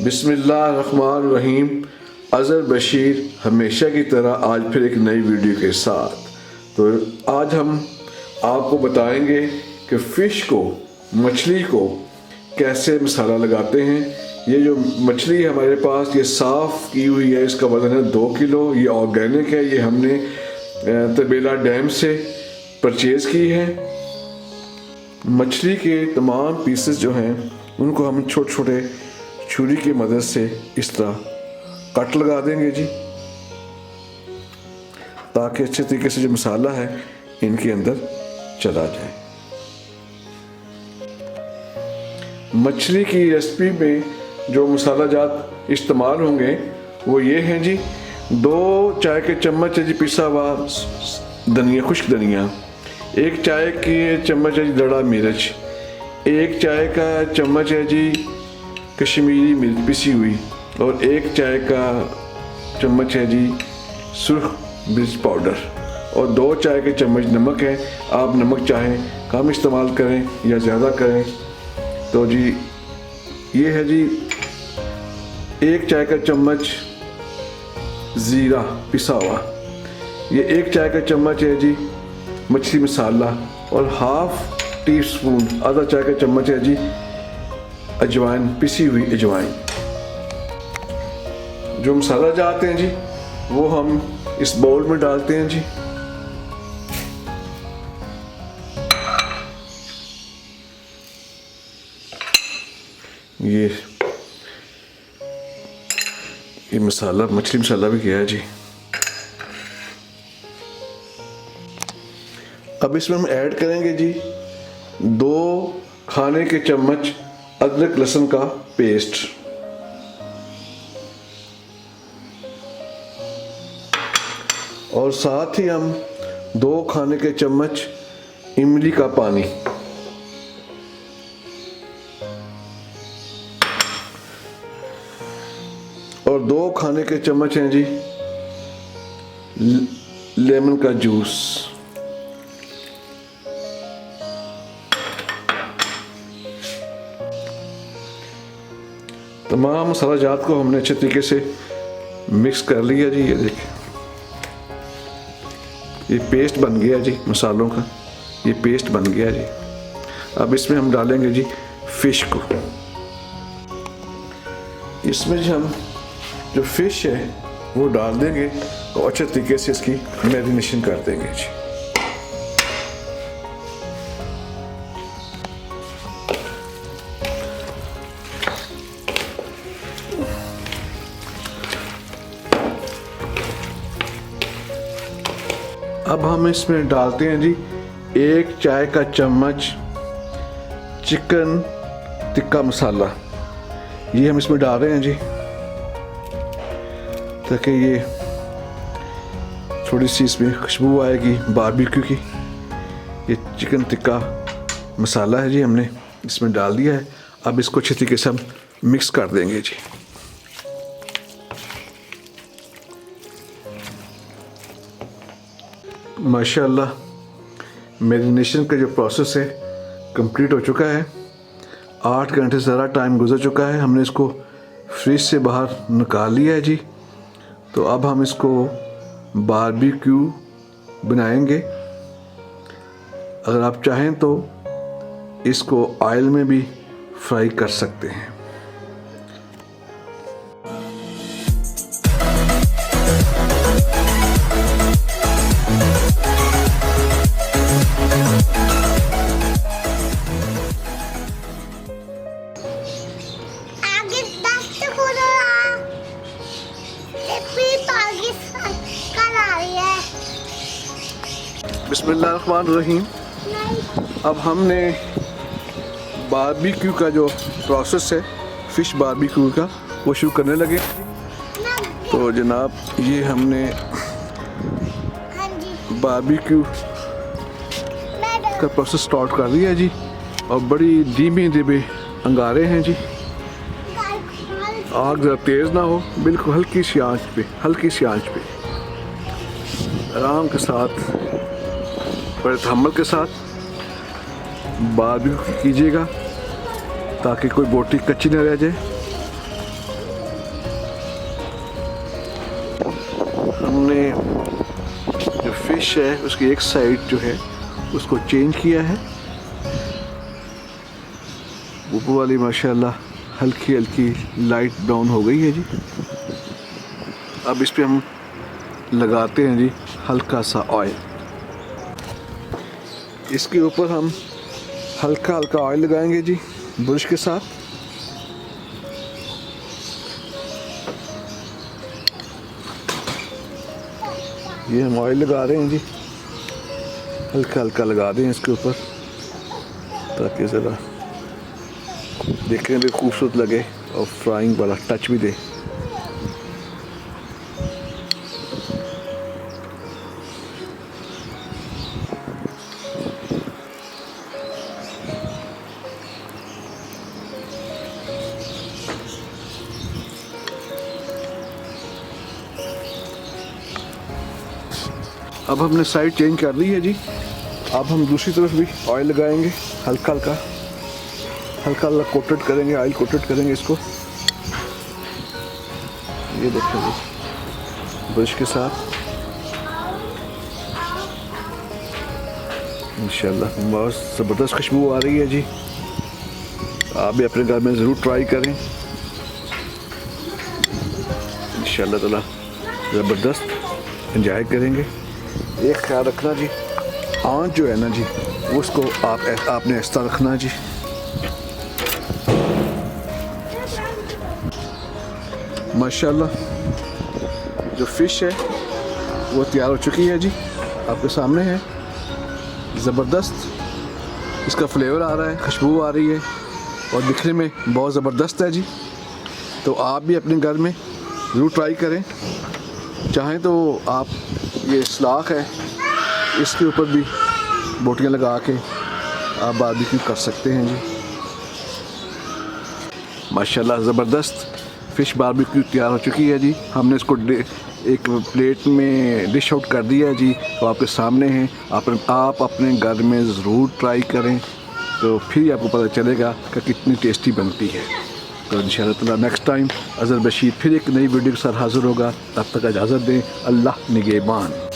बिस्मिल्लाहिर्रहमानिर्रहीम। अज़हर बशीर हमेशा की तरह आज फिर एक नई वीडियो के साथ। तो आज हम आपको बताएंगे कि फ़िश को, मछली को कैसे मसाला लगाते हैं। ये जो मछली है हमारे पास, ये साफ़ की हुई है, इसका वज़न है 2 किलो। ये ऑर्गेनिक है, ये हमने तबेला डैम से परचेज़ की है। मछली के तमाम पीसेस जो हैं उनको हम छोटे छोटे छुरी की मदद से इस तरह कट लगा देंगे जी, ताकि अच्छे तरीके से जो मसाला है इनके अंदर चला जाए। मछली की रेसिपी में जो मसाला जात इस्तेमाल होंगे वो ये हैं जी। 2 चाय के चम्मच है जी पिसा हुआ धनिया, खुश्क धनिया। 1 चाय की चम्मच है जी दड़ा मिर्च। 1 चाय का चम्मच है जी कश्मीरी मिर्च पिसी हुई। और 1 चाय का चम्मच है जी सुर्ख मिर्च पाउडर। और 2 चाय के चम्मच नमक है। आप नमक चाहें कम इस्तेमाल करें या ज़्यादा करें। तो जी ये है जी 1 चाय का चम्मच ज़ीरा पिसा हुआ। ये 1 चाय का चम्मच है जी मछली मसाला। और ½ टीस्पून, आधा चाय का चम्मच है जी अजवाइन, पिसी हुई अजवाइन। जो मसाला जाते हैं जी वो हम इस बाउल में डालते हैं जी। ये मसाला, मछली मसाला भी गया है जी। अब इसमें हम ऐड करेंगे जी 2 खाने के चम्मच अदरक लहसुन का पेस्ट। और साथ ही हम 2 खाने के चम्मच इमली का पानी। और 2 खाने के चम्मच हैं जी लेमन का जूस। तमाम मसाला जात को हमने अच्छे तरीके से मिक्स कर लिया जी। ये देखिए, ये पेस्ट बन गया जी मसालों का, ये पेस्ट बन गया जी। अब इसमें हम डालेंगे जी फ़िश को। इसमें जी हम जो फ़िश है वो डाल देंगे और अच्छे तरीके से इसकी मैरिनेशन कर देंगे जी। अब हम इसमें डालते हैं जी 1 चाय का चम्मच चिकन टिक्का मसाला। ये हम इसमें डाल रहे हैं जी, ताकि ये थोड़ी सी इसमें खुशबू आएगी बारबेक्यू की। ये चिकन टिक्का मसाला है जी, हमने इसमें डाल दिया है। अब इसको अच्छे तरीके से हम मिक्स कर देंगे जी। माशाल्लाह मैरिनेशन का जो प्रोसेस है कंप्लीट हो चुका है। 8 घंटे से ज़्यादा टाइम गुजर चुका है। हमने इसको फ्रिज से बाहर निकाल लिया है जी। तो अब हम इसको बारबेक्यू बनाएंगे। अगर आप चाहें तो इसको ऑयल में भी फ्राई कर सकते हैं। बिस्मिल्लाहिर्रहमानिर्रहीम। अब हमने बारबेक्यू का जो प्रोसेस है फ़िश बारबेक्यू का वो शुरू करने लगे। तो जनाब ये हमने बारबेक्यू का प्रोसेस स्टार्ट कर दिया है जी। और बड़ी धीमे धीमे अंगारे हैं जी। आग ज़रा तेज़ ना हो, बिल्कुल हल्की सी आंच पे, हल्की सी आंच पे आराम के साथ, बड़े तहम्मुल के साथ बारबेक्यू कीजिएगा, ताकि कोई बोटी कच्ची न रह जाए। फिश है उसकी एक साइड जो है उसको चेंज किया है। ऊपर वाली माशाल्लाह हल्की हल्की लाइट ब्राउन हो गई है जी। अब इस पे हम लगाते हैं जी हल्का सा ऑयल। इसके ऊपर हम हल्का हल्का ऑयल लगाएंगे जी ब्रश के साथ। ये हम ऑयल लगा रहे हैं जी, हल्का हल्का लगा दें इसके ऊपर ताकि ज़रा देखने में खूबसूरत लगे और फ्राइंग वाला टच भी दे। अब हमने साइड चेंज कर दी है जी। अब हम दूसरी तरफ भी ऑयल लगाएंगे, हल्का हल्का कोटेड करेंगे, ऑयल कोटेड करेंगे इसको। ये देखिए जी ब्रश के साथ इंशाल्लाह बहुत ज़बरदस्त खुशबू आ रही है जी। आप भी अपने घर में ज़रूर ट्राई करें, इंशाल्लाह ताला ज़बरदस्त एंजॉय करेंगे। एक ख्याल रखना जी, आंच जो है ना जी उसको आपने ऐसा रखना जी। माशाल्लाह जो फ़िश है वो तैयार हो चुकी है जी, आपके सामने है। ज़बरदस्त इसका फ्लेवर आ रहा है, खुशबू आ रही है और दिखने में बहुत ज़बरदस्त है जी। तो आप भी अपने घर में ज़रूर ट्राई करें। चाहें तो आप ये सलाख है इसके ऊपर भी बोटियां लगा के आप बारबेक्यू कर सकते हैं जी। माशाल्लाह ज़बरदस्त फ़िश बारबेक्यू तैयार हो चुकी है जी। हमने इसको एक प्लेट में डिश आउट कर दिया है जी, तो आपके सामने है। आप अपने घर में ज़रूर ट्राई करें तो फिर आपको पता चलेगा कि कितनी टेस्टी बनती है। तो इंशाअल्लाह ताला नेक्स्ट टाइम अज़हर बशीर फिर एक नई वीडियो के साथ हाज़िर होगा। तब तक इजाज़त दें, अल्लाह निगहबान।